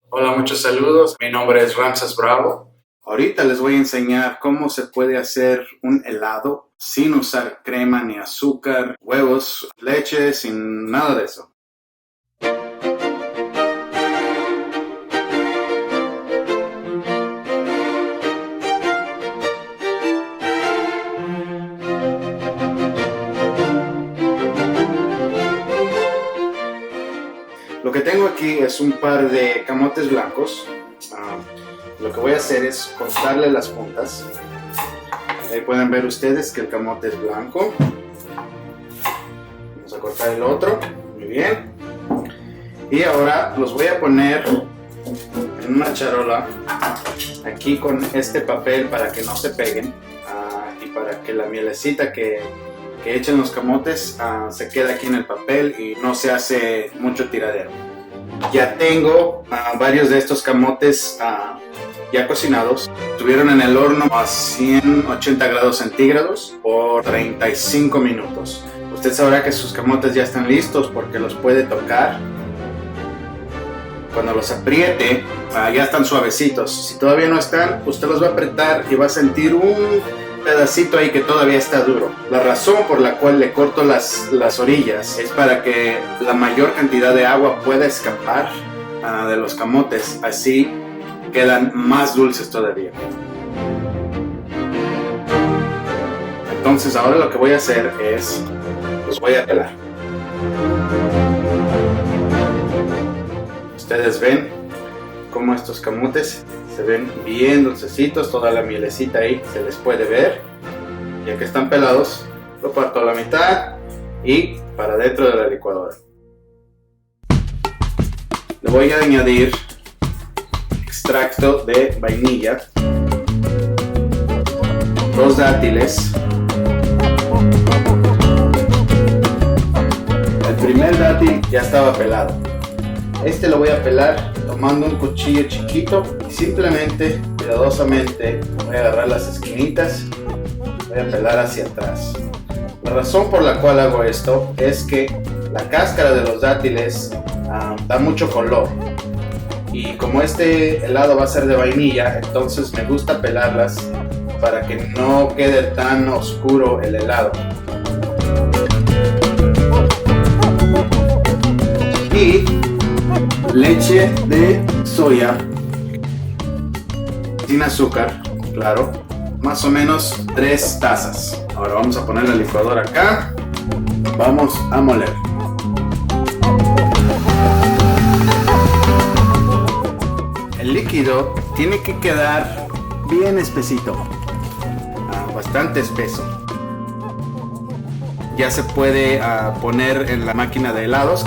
Hola, muchos saludos. Mi nombre es Ramses Bravo. Ahorita les voy a enseñar cómo se puede hacer un helado sin usar crema ni azúcar, huevos, leche, sin nada de eso. Lo que tengo aquí es un par de camotes blancos. Lo que voy a hacer es cortarle las puntas. Ahí pueden ver ustedes que el camote es blanco. Vamos a cortar el otro. Muy bien. Y ahora los voy a poner en una charola aquí con este papel para que no se peguen y para que la mielecita que echen los camotes se quede aquí en el papel y no se hace mucho tiradero. Ya tengo varios de estos camotes ya cocinados. Estuvieron en el horno a 180 grados centígrados por 35 minutos. Usted sabrá que sus camotes ya están listos porque los puede tocar. Cuando los apriete, ya están suavecitos. Si todavía no están, usted los va a apretar y va a sentir un pedacito ahí que todavía está duro. La razón por la cual le corto las orillas es para que la mayor cantidad de agua pueda escapar de los camotes. Así quedan más dulces todavía. Entonces ahora lo que voy a hacer es, los voy a pelar. Ustedes ven cómo estos camotes se ven bien dulcecitos, toda la mielecita ahí se les puede ver. Ya que están pelados, lo parto a la mitad y para dentro de la licuadora. Le voy a añadir extracto de vainilla, 2 dátiles. El primer dátil ya estaba pelado. Este lo voy a pelar tomando un cuchillo chiquito y simplemente, cuidadosamente, voy a agarrar las esquinitas, voy a pelar hacia atrás. La razón por la cual hago esto es que la cáscara de los dátiles da mucho color y como este helado va a ser de vainilla, entonces me gusta pelarlas para que no quede tan oscuro el helado. Y leche de soya sin azúcar, claro, más o menos 3 tazas. Ahora vamos a poner la licuadora acá, vamos a moler. El líquido tiene que quedar bien espesito, bastante espeso. Ya se puede poner en la máquina de helados.